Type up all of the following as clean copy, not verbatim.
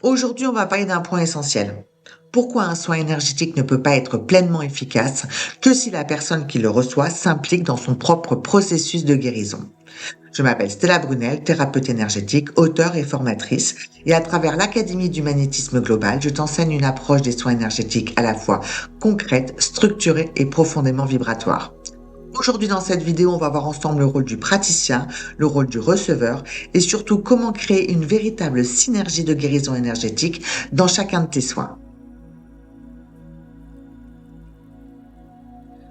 Aujourd'hui, on va parler d'un point essentiel. Pourquoi un soin énergétique ne peut pas être pleinement efficace que si la personne qui le reçoit s'implique dans son propre processus de guérison? Je m'appelle Stella Brunel, thérapeute énergétique, auteure et formatrice, et à travers l'Académie du magnétisme global, je t'enseigne une approche des soins énergétiques à la fois concrète, structurée et profondément vibratoire. Aujourd'hui, dans cette vidéo, on va voir ensemble le rôle du praticien, le rôle du receveur et surtout comment créer une véritable synergie de guérison énergétique dans chacun de tes soins.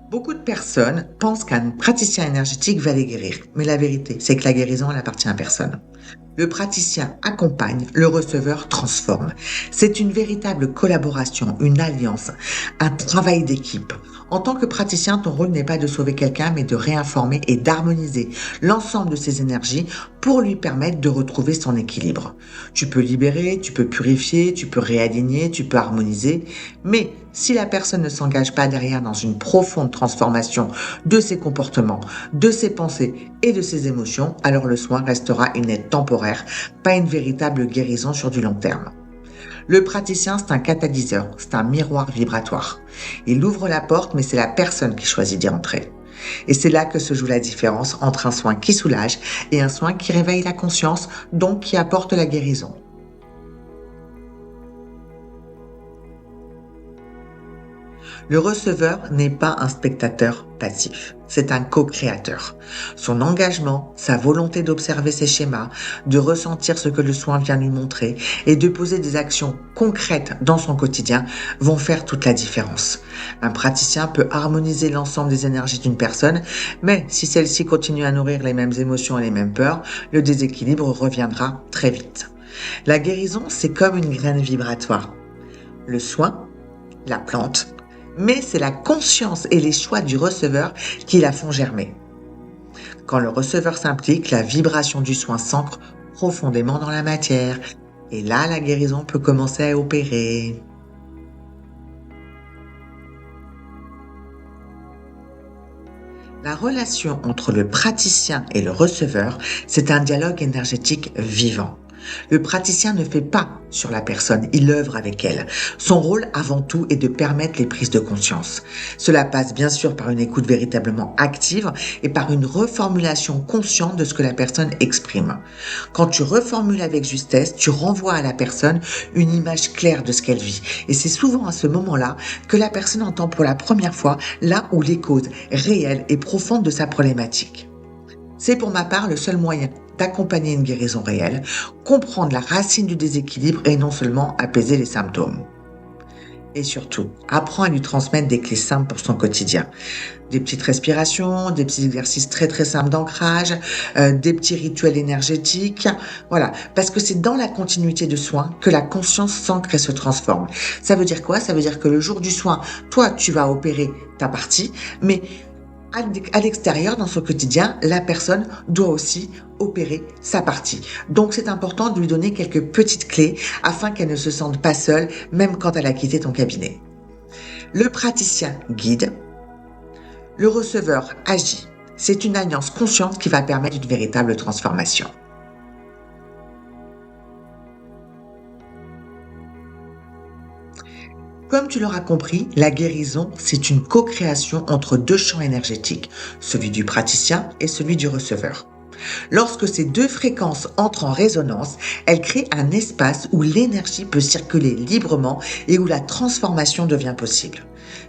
Beaucoup de personnes pensent qu'un praticien énergétique va les guérir, mais la vérité, c'est que la guérison, elle appartient à personne. Le praticien accompagne, le receveur transforme. C'est une véritable collaboration, une alliance, un travail d'équipe. En tant que praticien, ton rôle n'est pas de sauver quelqu'un, mais de réinformer et d'harmoniser l'ensemble de ses énergies pour lui permettre de retrouver son équilibre. Tu peux libérer, tu peux purifier, tu peux réaligner, tu peux harmoniser, mais si la personne ne s'engage pas derrière dans une profonde transformation de ses comportements, de ses pensées et de ses émotions, alors le soin restera une aide temporaire, pas une véritable guérison sur du long terme. Le praticien, c'est un catalyseur, c'est un miroir vibratoire. Il ouvre la porte, mais c'est la personne qui choisit d'y entrer. Et c'est là que se joue la différence entre un soin qui soulage et un soin qui réveille la conscience, donc qui apporte la guérison. Le receveur n'est pas un spectateur passif, c'est un co-créateur. Son engagement, sa volonté d'observer ses schémas, de ressentir ce que le soin vient lui montrer et de poser des actions concrètes dans son quotidien vont faire toute la différence. Un praticien peut harmoniser l'ensemble des énergies d'une personne, mais si celle-ci continue à nourrir les mêmes émotions et les mêmes peurs, le déséquilibre reviendra très vite. La guérison, c'est comme une graine vibratoire. Le soin, la plante, mais c'est la conscience et les choix du receveur qui la font germer. Quand le receveur s'implique, la vibration du soin s'ancre profondément dans la matière. Et là, la guérison peut commencer à opérer. La relation entre le praticien et le receveur, c'est un dialogue énergétique vivant. Le praticien ne fait pas sur la personne, il œuvre avec elle. Son rôle avant tout est de permettre les prises de conscience. Cela passe bien sûr par une écoute véritablement active et par une reformulation consciente de ce que la personne exprime. Quand tu reformules avec justesse, tu renvoies à la personne une image claire de ce qu'elle vit. Et c'est souvent à ce moment-là que la personne entend pour la première fois là où les causes réelles et profondes de sa problématique. C'est pour ma part le seul moyen d'accompagner une guérison réelle, comprendre la racine du déséquilibre et non seulement apaiser les symptômes. Et surtout, apprends à lui transmettre des clés simples pour son quotidien. Des petites respirations, des petits exercices très très simples d'ancrage, des petits rituels énergétiques. Voilà, parce que c'est dans la continuité de soin que la conscience s'ancre et se transforme. Ça veut dire quoi? Ça veut dire que le jour du soin, toi, tu vas opérer ta partie, mais à l'extérieur, dans son quotidien, la personne doit aussi opérer sa partie. Donc, c'est important de lui donner quelques petites clés afin qu'elle ne se sente pas seule, même quand elle a quitté ton cabinet. Le praticien guide, le receveur agit. C'est une alliance consciente qui va permettre une véritable transformation. Comme tu l'auras compris, la guérison, c'est une co-création entre deux champs énergétiques, celui du praticien et celui du receveur. Lorsque ces deux fréquences entrent en résonance, elles créent un espace où l'énergie peut circuler librement et où la transformation devient possible.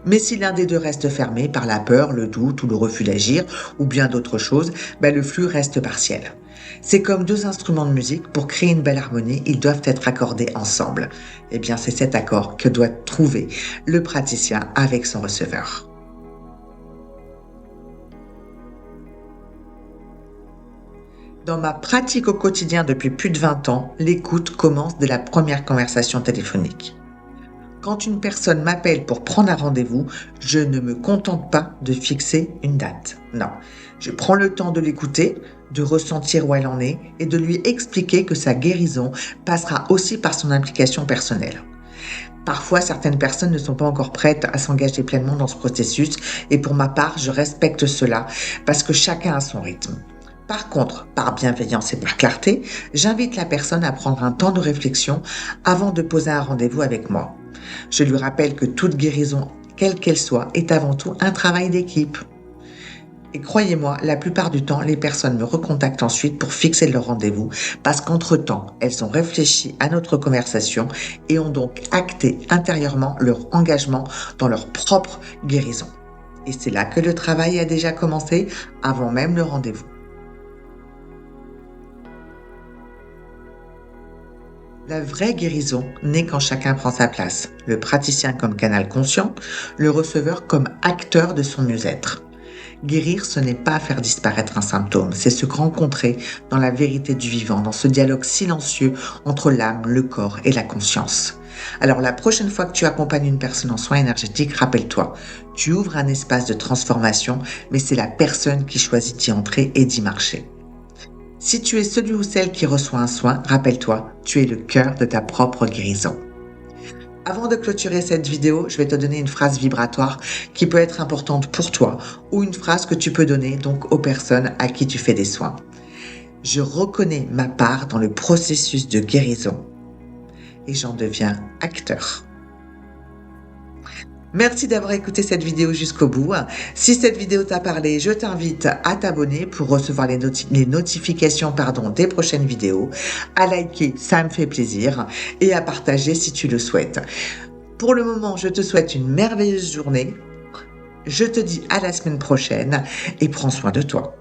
Mais si l'un des deux reste fermé par la peur, le doute ou le refus d'agir, ou bien d'autres choses, le flux reste partiel. C'est comme deux instruments de musique, pour créer une belle harmonie, ils doivent être accordés ensemble. Eh bien, c'est cet accord que doit trouver le praticien avec son receveur. Dans ma pratique au quotidien depuis plus de 20 ans, l'écoute commence dès la première conversation téléphonique. Quand une personne m'appelle pour prendre un rendez-vous, je ne me contente pas de fixer une date. Non, je prends le temps de l'écouter, de ressentir où elle en est et de lui expliquer que sa guérison passera aussi par son implication personnelle. Parfois, certaines personnes ne sont pas encore prêtes à s'engager pleinement dans ce processus et pour ma part, je respecte cela parce que chacun a son rythme. Par contre, par bienveillance et par clarté, j'invite la personne à prendre un temps de réflexion avant de poser un rendez-vous avec moi. Je lui rappelle que toute guérison, quelle qu'elle soit, est avant tout un travail d'équipe. Et croyez-moi, la plupart du temps, les personnes me recontactent ensuite pour fixer leur rendez-vous parce qu'entre-temps, elles ont réfléchi à notre conversation et ont donc acté intérieurement leur engagement dans leur propre guérison. Et c'est là que le travail a déjà commencé avant même le rendez-vous. La vraie guérison naît quand chacun prend sa place, le praticien comme canal conscient, le receveur comme acteur de son mieux-être. Guérir, ce n'est pas faire disparaître un symptôme, c'est se rencontrer dans la vérité du vivant, dans ce dialogue silencieux entre l'âme, le corps et la conscience. Alors la prochaine fois que tu accompagnes une personne en soins énergétiques, rappelle-toi, tu ouvres un espace de transformation, mais c'est la personne qui choisit d'y entrer et d'y marcher. Si tu es celui ou celle qui reçoit un soin, rappelle-toi, tu es le cœur de ta propre guérison. Avant de clôturer cette vidéo, je vais te donner une phrase vibratoire qui peut être importante pour toi ou une phrase que tu peux donner donc aux personnes à qui tu fais des soins. Je reconnais ma part dans le processus de guérison et j'en deviens acteur. Merci d'avoir écouté cette vidéo jusqu'au bout. Si cette vidéo t'a parlé, je t'invite à t'abonner pour recevoir les notifications des prochaines vidéos, à liker, ça me fait plaisir, et à partager si tu le souhaites. Pour le moment, je te souhaite une merveilleuse journée. Je te dis à la semaine prochaine et prends soin de toi.